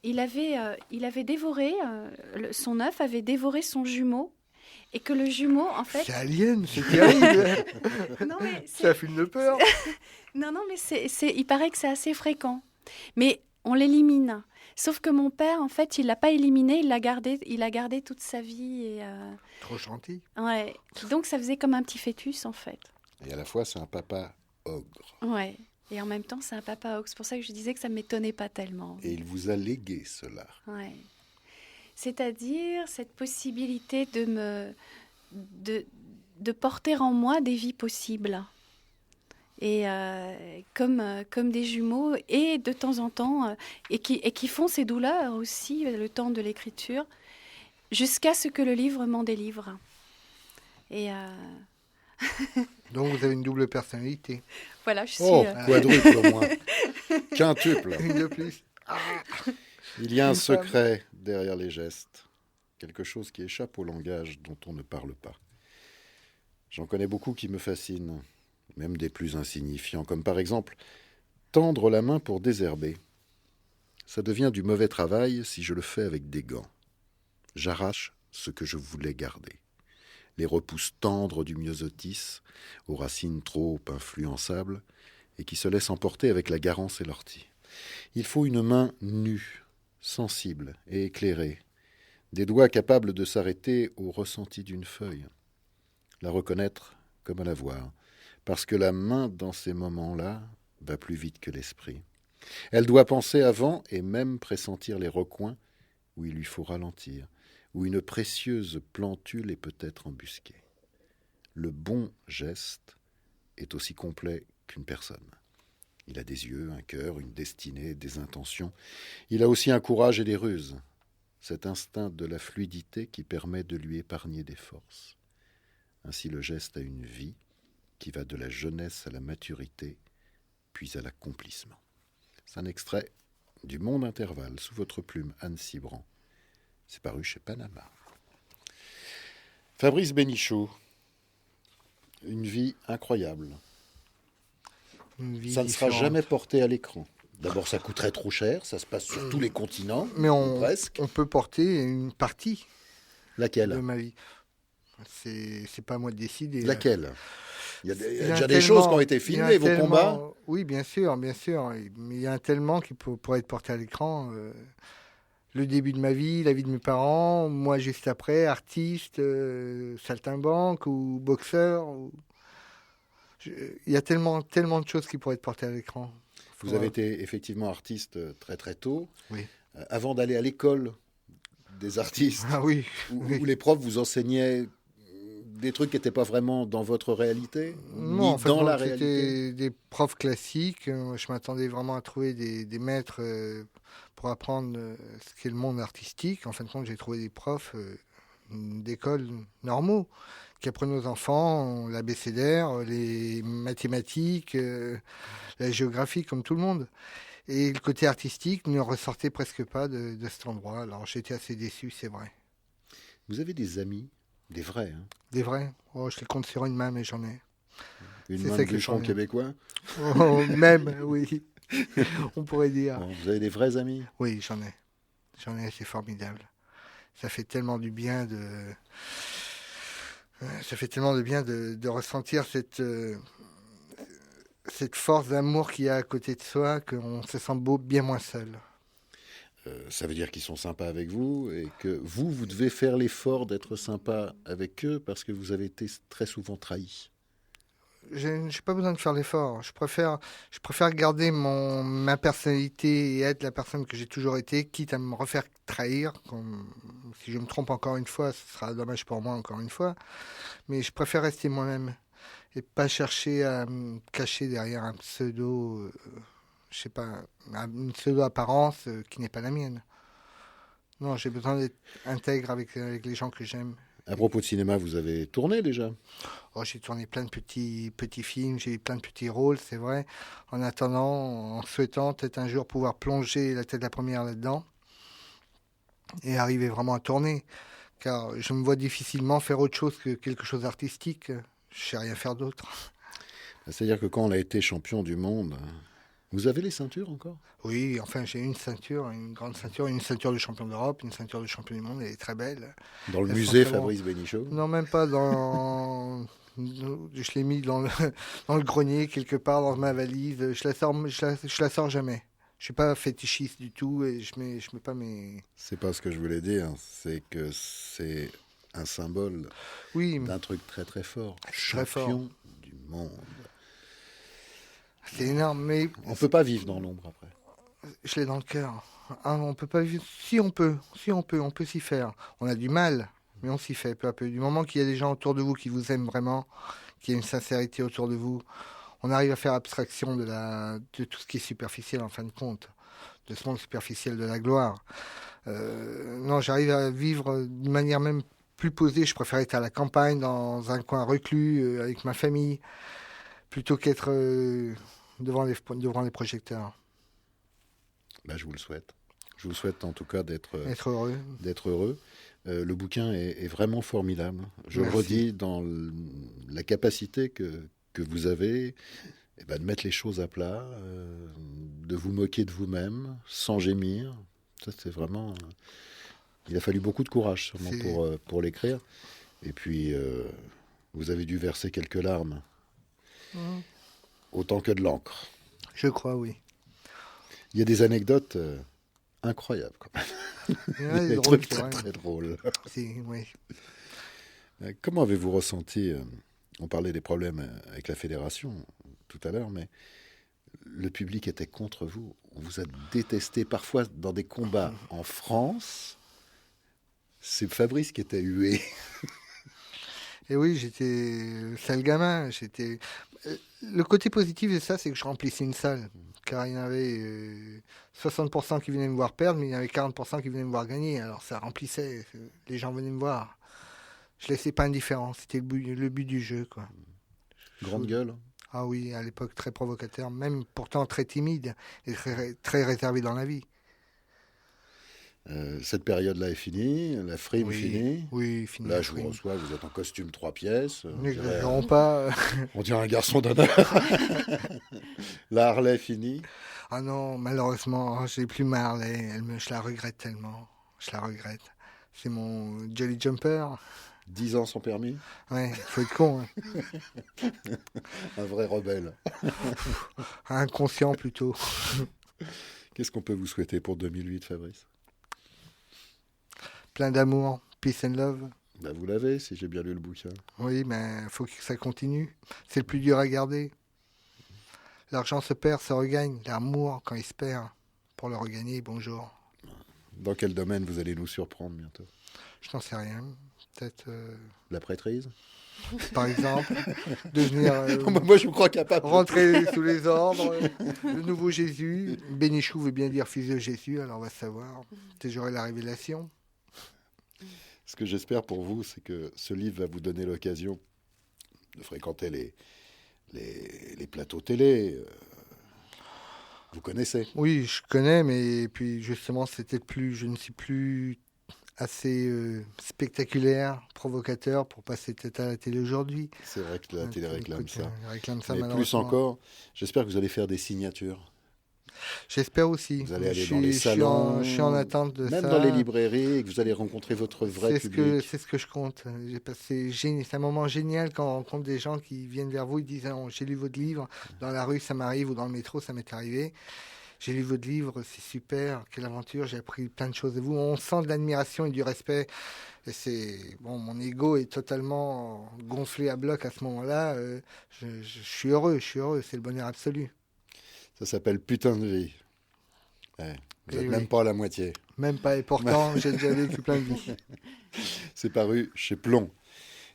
il avait dévoré... son œuf avait dévoré son jumeau. Et que le jumeau, en fait... C'est alien, c'est terrible. Non, mais c'est un film de peur. Non, mais il paraît que c'est assez fréquent. Mais on l'élimine. Sauf que mon père, en fait, il l'a pas éliminé, il l'a gardé toute sa vie. Et, Trop gentil. Ouais. Donc ça faisait comme un petit fœtus, en fait. Et à la fois, c'est un papa ogre. Ouais. Et en même temps, c'est un papa ogre. C'est pour ça que je disais que ça ne m'étonnait pas tellement. Et il vous a légué cela. Ouais. C'est-à-dire cette possibilité de porter en moi des vies possibles. Et comme des jumeaux, et de temps en temps, et qui font ces douleurs aussi, le temps de l'écriture, jusqu'à ce que le livre m'en délivre. Et donc vous avez une double personnalité. Voilà, je suis... quadruple au moins. Quintuple. Une de plus. Il y a un secret derrière les gestes. Quelque chose qui échappe au langage dont on ne parle pas. J'en connais beaucoup qui me fascinent, même des plus insignifiants, comme par exemple tendre la main pour désherber. Ça devient du mauvais travail si je le fais avec des gants. J'arrache ce que je voulais garder. Les repousses tendres du myosotis, aux racines trop influençables, et qui se laissent emporter avec la garance et l'ortie. Il faut une main nue, sensible et éclairée, des doigts capables de s'arrêter au ressenti d'une feuille, la reconnaître comme à la voir, parce que la main, dans ces moments-là, va plus vite que l'esprit. Elle doit penser avant et même pressentir les recoins où il lui faut ralentir, où une précieuse plantule est peut-être embusquée. Le bon geste est aussi complet qu'une personne. Il a des yeux, un cœur, une destinée, des intentions. Il a aussi un courage et des ruses, cet instinct de la fluidité qui permet de lui épargner des forces. Ainsi le geste a une vie qui va de la jeunesse à la maturité, puis à l'accomplissement. C'est un extrait du Monde Intervalle, sous votre plume, Anne Cibrand. C'est paru chez Panama. Fabrice Bénichou, une vie incroyable. Ça ne sera jamais porté à l'écran. D'abord, ça coûterait trop cher, ça se passe sur tous les continents, mais presque. On peut porter une partie. Laquelle de ma vie. C'est pas à moi de décider. Laquelle? Il y a déjà des choses qui ont été filmées, vos combats. Oui, bien sûr. Mais il y a un tellement qui pourrait être porté à l'écran. Le début de ma vie, la vie de mes parents, moi juste après, artiste, saltimbanque ou boxeur. Il y a tellement de choses qui pourraient être portées à l'écran. Vous avez été effectivement artiste très très tôt. Oui. Avant d'aller à l'école des artistes, oui. Où les profs vous enseignaient des trucs qui n'étaient pas vraiment dans votre réalité, non, ni en fait, dans la c'était réalité. des profs classiques. Je m'attendais vraiment à trouver des maîtres pour apprendre ce qu'est le monde artistique. En fin de compte, j'ai trouvé des profs d'école normaux qui apprenaient aux enfants l'abécédaire, les mathématiques, la géographie, comme tout le monde. Et le côté artistique ne ressortait presque pas de cet endroit. Alors j'étais assez déçu, c'est vrai. Vous avez des amis, des vrais, hein? Des vrais? Oh, je les compte sur une main, mais j'en ai. Une main de bûcheron québécois? Même, oui. On pourrait dire. Bon, vous avez des vrais amis? Oui, j'en ai. C'est formidable. Ça fait tellement du bien de ressentir cette force d'amour qu'il y a à côté de soi, qu'on se sent bien moins seul. Ça veut dire qu'ils sont sympas avec vous et que vous devez faire l'effort d'être sympa avec eux parce que vous avez été très souvent trahi. Je n'ai pas besoin de faire l'effort. Je préfère garder ma personnalité et être la personne que j'ai toujours été, quitte à me refaire trahir. Si je me trompe encore une fois, ce sera dommage pour moi encore une fois. Mais je préfère rester moi-même et pas chercher à me cacher derrière un pseudo, une pseudo-apparence qui n'est pas la mienne. Non, j'ai besoin d'être intègre avec les gens que j'aime. À propos de cinéma, vous avez tourné déjà? Oh, j'ai tourné plein de petits films, j'ai eu plein de petits rôles, c'est vrai. En attendant, en souhaitant peut-être un jour pouvoir plonger la tête la première là-dedans et arriver vraiment à tourner. Car je me vois difficilement faire autre chose que quelque chose d'artistique. Je ne sais rien faire d'autre. C'est-à-dire que quand on a été champion du monde, vous avez les ceintures encore? Oui, enfin j'ai une ceinture, une grande ceinture, une ceinture de champion d'Europe, une ceinture de champion du monde, elle est très belle. Dans le musée Fabrice Bénichou? Non, même pas dans... Je l'ai mis dans le grenier, quelque part, dans ma valise. Je la sors jamais. Je suis pas fétichiste du tout et je mets pas mes... C'est pas ce que je voulais dire, c'est que c'est un symbole d'un truc très très fort. Très fort. Champion du monde. C'est énorme, mais... On peut pas vivre dans l'ombre après. Je l'ai dans le cœur. Hein, on peut pas vivre... Si on peut s'y faire. On a du mal, mais on s'y fait peu à peu. Du moment qu'il y a des gens autour de vous qui vous aiment vraiment, qu'il y a une sincérité autour de vous, on arrive à faire abstraction de tout ce qui est superficiel en fin de compte, de ce monde superficiel de la gloire. Non, j'arrive à vivre d'une manière même plus posée. Je préfère être à la campagne, dans un coin reclus, avec ma famille, plutôt qu'être devant les projecteurs. Bah, je vous le souhaite. Je vous souhaite en tout cas d'être heureux. Le bouquin est vraiment formidable. Je Merci. redis dans la capacité que vous avez de mettre les choses à plat, de vous moquer de vous-même sans gémir. Ça, c'est vraiment... Il a fallu beaucoup de courage sûrement pour l'écrire. Et puis, vous avez dû verser quelques larmes. Autant que de l'encre. Je crois, oui. Il y a des anecdotes incroyables, quand même. Ouais, des drôle, trucs très, très drôles. Oui. Comment avez-vous ressenti on parlait des problèmes avec la fédération tout à l'heure, mais le public était contre vous. On vous a détesté parfois dans des combats en France. C'est Fabrice qui était hué. Et oui, j'étais sale gamin. Le côté positif de ça, c'est que je remplissais une salle. Car il y en avait 60% qui venaient me voir perdre, mais il y en avait 40% qui venaient me voir gagner. Alors ça remplissait. Les gens venaient me voir. Je laissais pas indifférent. C'était le but du jeu, quoi. Grande gueule. Ah oui, à l'époque très provocateur, même pourtant très timide et très, très réservé dans la vie. Cette période-là est finie, la frime finie. Oui, finie. Là, je vous reçois, vous êtes en costume 3 pièces. N'exagérons pas. On dirait un garçon d'honneur. La Harley finie. Ah non, malheureusement, j'ai plus ma Harley. Je la regrette tellement. Je la regrette. C'est mon Jolly Jumper. 10 ans sans permis. Ouais, il faut être con. Hein. Un vrai rebelle. Inconscient plutôt. Qu'est-ce qu'on peut vous souhaiter pour 2008, Fabrice ? Plein d'amour, peace and love. Bah vous l'avez, si j'ai bien lu le bouquin. Oui, mais il faut que ça continue. C'est le plus dur à garder. L'argent se perd, se regagne. L'amour, quand il se perd, pour le regagner, bonjour. Dans quel domaine vous allez nous surprendre bientôt ? Je n'en sais rien. Peut-être... La prêtrise ? Par exemple, devenir... Moi, je me crois capable. Rentrer sous les ordres. Le nouveau Jésus. Bénichou veut bien dire fils de Jésus, alors on va savoir. Peut-être j'aurai la révélation. Ce que j'espère pour vous, c'est que ce livre va vous donner l'occasion de fréquenter les plateaux télé. Vous connaissez ? Oui, je connais, mais puis justement, je ne suis plus assez spectaculaire, provocateur pour passer tête à la télé aujourd'hui. C'est vrai que la télé réclame ça. Mais plus encore, j'espère que vous allez faire des signatures. J'espère aussi. Vous allez aller dans les salons, je suis en attente de ça. Même dans les librairies, et que vous allez rencontrer votre vrai public. C'est ce que je compte. C'est un moment génial quand on rencontre des gens qui viennent vers vous et disent « J'ai lu votre livre, dans la rue ça m'arrive ou dans le métro ça m'est arrivé. J'ai lu votre livre, c'est super, quelle aventure, j'ai appris plein de choses de vous. » On sent de l'admiration et du respect. Et mon ego est totalement gonflé à bloc à ce moment-là. Je suis heureux, c'est le bonheur absolu. Ça s'appelle Putain de vie. Ouais, vous n'êtes même pas à la moitié. Même pas, et pourtant, j'ai déjà vécu plein de vies. C'est paru chez Plomb.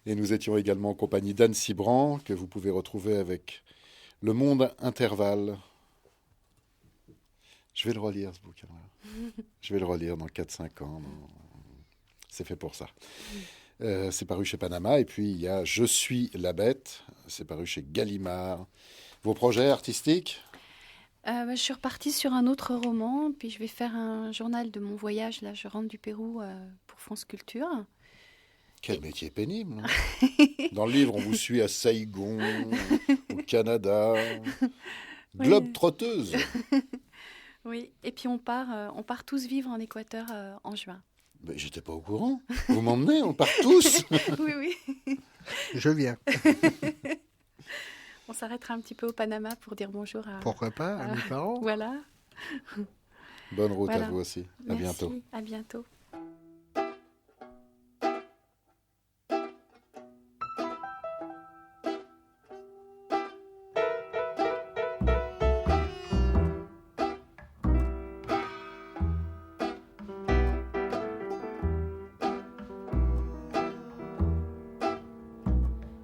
Et nous étions également en compagnie d'Anne Cibrand, que vous pouvez retrouver avec Le Monde Intervalle. Je vais le relire, ce bouquin-là. Je vais le relire dans 4-5 ans. C'est fait pour ça. C'est paru chez Panama. Et puis, il y a Je suis la bête. C'est paru chez Gallimard. Vos projets artistiques ? Je suis repartie sur un autre roman, puis je vais faire un journal de mon voyage. Là, je rentre du Pérou pour France Culture. Quel métier pénible. Dans le livre, on vous suit à Saigon, au Canada. Globe-trotteuse. Oui, et puis on part tous vivre en Équateur en juin. Mais j'étais pas au courant. Vous m'emmenez, on part tous. Oui, oui. Je viens. On s'arrêtera un petit peu au Panama pour dire bonjour à... Pourquoi pas, à mes parents. Voilà. Bonne route à vous aussi. À Merci, bientôt. À bientôt.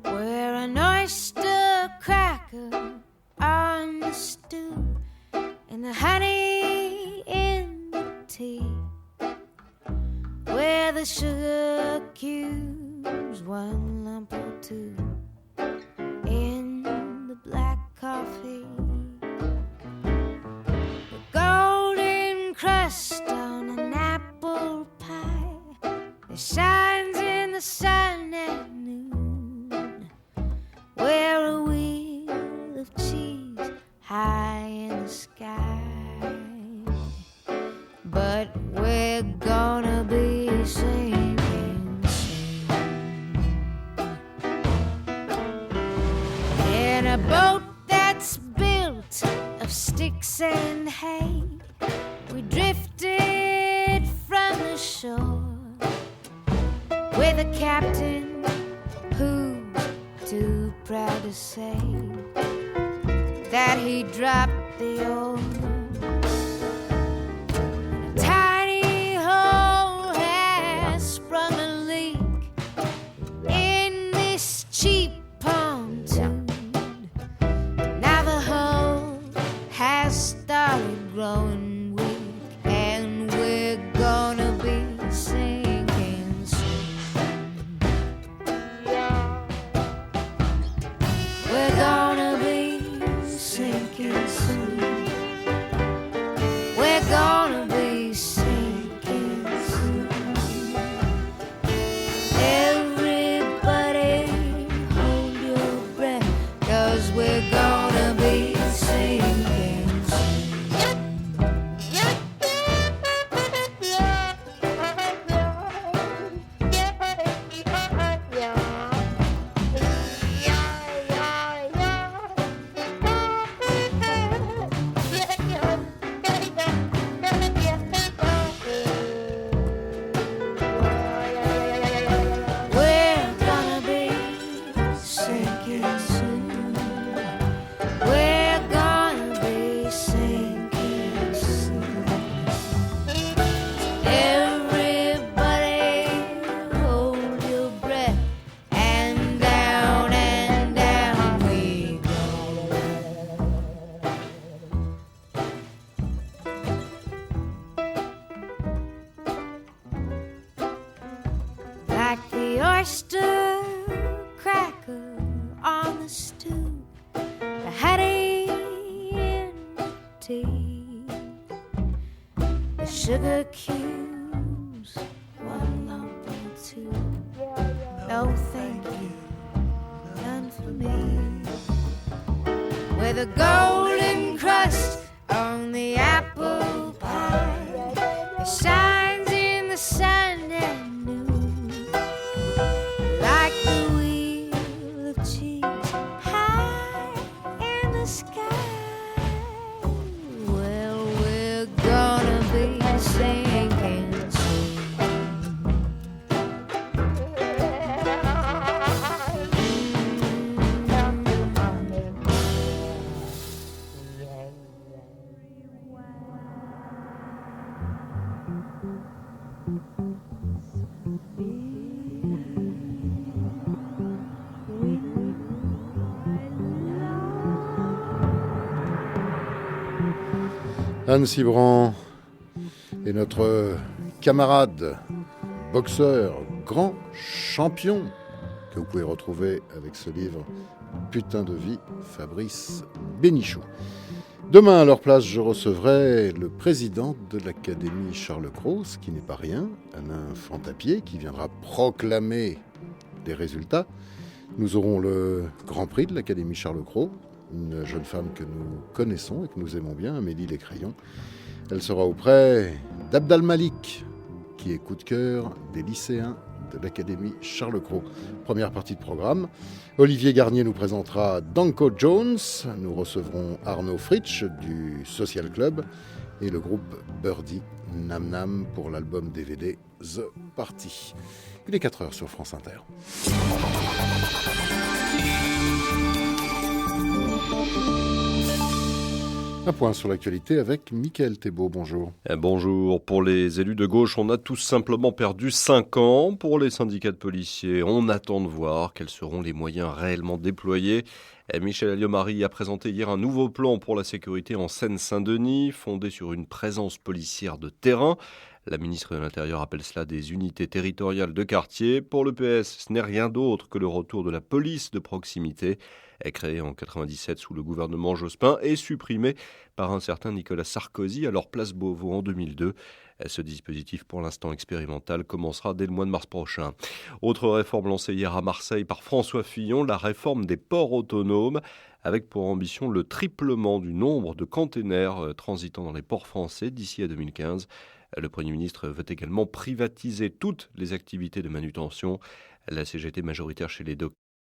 We're an oyster cracker the sugar cubes, one lump or two in the black coffee, the golden crust on an apple pie that shines in the sun at noon, where a wheel of cheese high in the sky. But we're gonna be sinking soon in a boat that's built of sticks and hay. We drifted from the shore with a captain who's too proud to say that he dropped the oar. Tiny hole has sprung a leak in this cheap pontoon. Now the hole has started growing weak, and we're gonna be sinking soon. We're gonna be sinking soon. We're gonna be sinking soon. Everybody hold your breath, 'cause we're gonna be sinking soon. We're gonna be sinking soon. We're gonna be sinking soon. Everybody hold your breath, and down we go. Like the oyster cracker on the stew, the honey in the tea, the sugar cubes, one lump or two. No thank you, none for me. With a golden crust on the apple pie that shines in the sun at noon, like the wheel of cheese high in the sky. Well, we're gonna be sinking soon. Anne Cibran est notre camarade, boxeur, grand champion, que vous pouvez retrouver avec ce livre Putain de vie, Fabrice Bénichou. Demain, à leur place, je recevrai le président de l'Académie Charles Cros, ce qui n'est pas rien, Alain Fantapié, qui viendra proclamer les résultats. Nous aurons le Grand Prix de l'Académie Charles Cros, une jeune femme que nous connaissons et que nous aimons bien, Amélie Lécrayon. Elle sera auprès d'Abdal Malik, qui est coup de cœur des lycéens de l'Académie Charles Cros. Première partie de programme. Olivier Garnier nous présentera Danko Jones. Nous recevrons Arnaud Fritsch du Social Club et le groupe Birdie Nam Nam pour l'album DVD The Party. Il est 4h sur France Inter. Un point sur l'actualité avec Mickaël Thébault, bonjour. Bonjour. Pour les élus de gauche, on a tout simplement perdu 5 ans. Pour les syndicats de policiers, on attend de voir quels seront les moyens réellement déployés. Michel Alliot-Marie a présenté hier un nouveau plan pour la sécurité en Seine-Saint-Denis, fondé sur une présence policière de terrain. La ministre de l'Intérieur appelle cela des unités territoriales de quartier. Pour le PS, ce n'est rien d'autre que le retour de la police de proximité, créée en 1997 sous le gouvernement Jospin et supprimée par un certain Nicolas Sarkozy, alors place Beauvau en 2002. Ce dispositif, pour l'instant expérimental, commencera dès le mois de mars prochain. Autre réforme lancée hier à Marseille par François Fillon, la réforme des ports autonomes, avec pour ambition le triplement du nombre de containers transitant dans les ports français d'ici à 2015. Le Premier ministre veut également privatiser toutes les activités de manutention. La CGT majoritaire chez les dockers